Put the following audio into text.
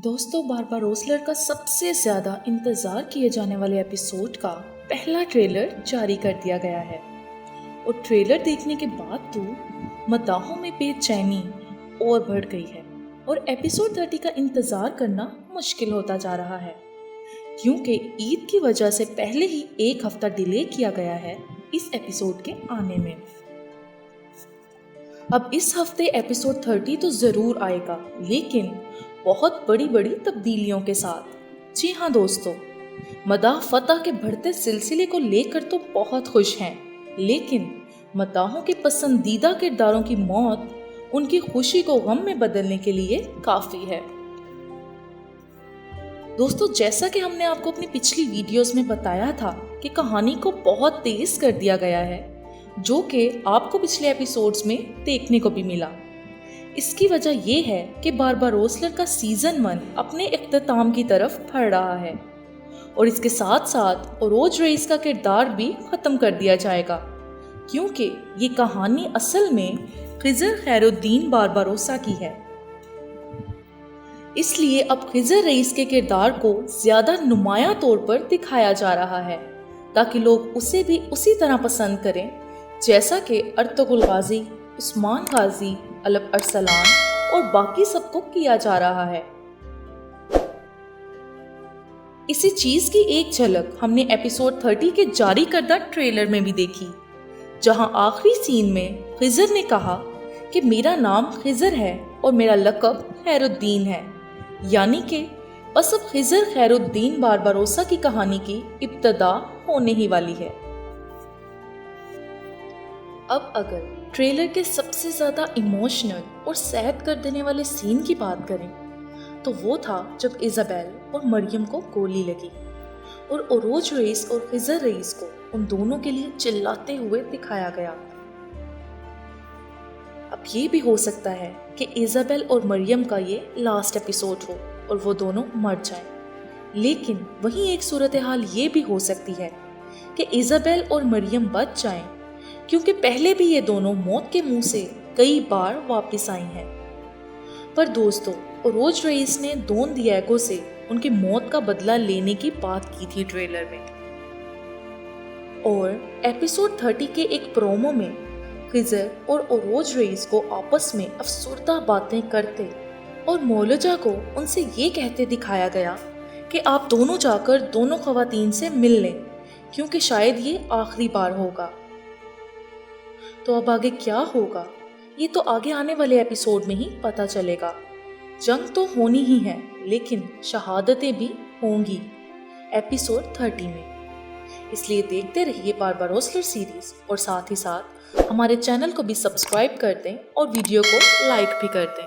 دوستوں، بارباروسلر کا سب سے زیادہ انتظار کیے جانے والے ایپیسوڈ کا پہلا ٹریلر جاری کر دیا گیا ہے اور ٹریلر دیکھنے کے بعد تو مداحوں میں بے چینی اور بڑھ گئی ہے اور ایپیسوڈ 30 کا انتظار کرنا مشکل ہوتا جا رہا ہے کیونکہ عید کی وجہ سے پہلے ہی ایک ہفتہ ڈیلے کیا گیا ہے اس ایپیسوڈ کے آنے میں۔ اب اس ہفتے ایپیسوڈ 30 تو ضرور آئے گا، لیکن بہت بڑی تبدیلیوں کے ساتھ۔ جی ہاں دوستو، مداح فتح کے بڑھتے سلسلے کو لے کر تو بہت خوش ہیں، لیکن مداحوں کے پسندیدہ کرداروں کی موت ان کی خوشی کو غم میں بدلنے کے لیے کافی ہے۔ دوستو، جیسا کہ ہم نے آپ کو اپنی پچھلی ویڈیوز میں بتایا تھا کہ کہانی کو بہت تیز کر دیا گیا ہے، جو کہ آپ کو پچھلے ایپیسوڈز میں دیکھنے کو بھی ملا۔ اس کی وجہ یہ ہے کہ بارباروسلر کا سیزن 1 اپنے اختتام کی طرف بڑھ رہا ہے اور اس کے ساتھ ساتھ اوروج رئیس کا کردار بھی ختم کر دیا جائے گا، کیونکہ یہ کہانی اصل میں خضر خیر الدین بارباروسا کی ہے۔ اس لیے اب خضر رئیس کے کردار کو زیادہ نمایاں طور پر دکھایا جا رہا ہے تاکہ لوگ اسے بھی اسی طرح پسند کریں جیسا کہ ارطغرل غازی، عثمان غازی، الپ ارسلان اور باقی سب کو کیا جا رہا ہے۔ اسی چیز کی ایک جھلک ہم نے ایپیسوڈ 30 کے جاری کردہ ٹریلر میں بھی دیکھی، جہاں آخری سین میں خضر نے کہا کہ میرا نام خضر ہے اور میرا لقب خیر الدین ہے، یعنی کہ بس اب خضر خیر الدین بارباروسا کی کہانی کی ابتدا ہونے ہی والی ہے۔ اب اگر ٹریلر کے سب سے زیادہ ایموشنل اور سہت کر دینے والے سین کی بات کریں تو وہ تھا جب ایزابیل اور مریم کو گولی لگی اور اوروج رئیس اور خضر رئیس کو ان دونوں کے لیے چلاتے ہوئے دکھایا گیا۔ اب یہ بھی ہو سکتا ہے کہ ایزابیل اور مریم کا یہ لاسٹ ایپیسوڈ ہو اور وہ دونوں مر جائیں، لیکن وہیں ایک صورتحال یہ بھی ہو سکتی ہے کہ ایزابیل اور مریم بچ جائیں، کیونکہ پہلے بھی یہ دونوں موت کے منہ سے کئی بار واپس آئی ہیں۔ پر دوستو، اوروج رئیس نے دون دیاگو سے ان کی موت کا بدلہ لینے کی بات کی تھی ٹریلر میں، اور ایپیسوڈ 30 کے ایک پرومو میں خضر اور اوروج رئیس کو آپس میں افسردہ باتیں کرتے اور مولوجہ کو ان سے یہ کہتے دکھایا گیا کہ آپ دونوں جا کر دونوں خواتین سے مل لیں، کیونکہ شاید یہ آخری بار ہوگا۔ تو اب آگے کیا ہوگا یہ تو آگے آنے والے ایپیسوڈ میں ہی پتہ چلے گا۔ جنگ تو ہونی ہی ہے، لیکن شہادتیں بھی ہوں گی ایپیسوڈ 30 میں۔ اس لیے دیکھتے رہیے بارباروسلر سیریز اور ساتھ ہی ساتھ ہمارے چینل کو بھی سبسکرائب کر دیں اور ویڈیو کو لائک بھی کر دیں۔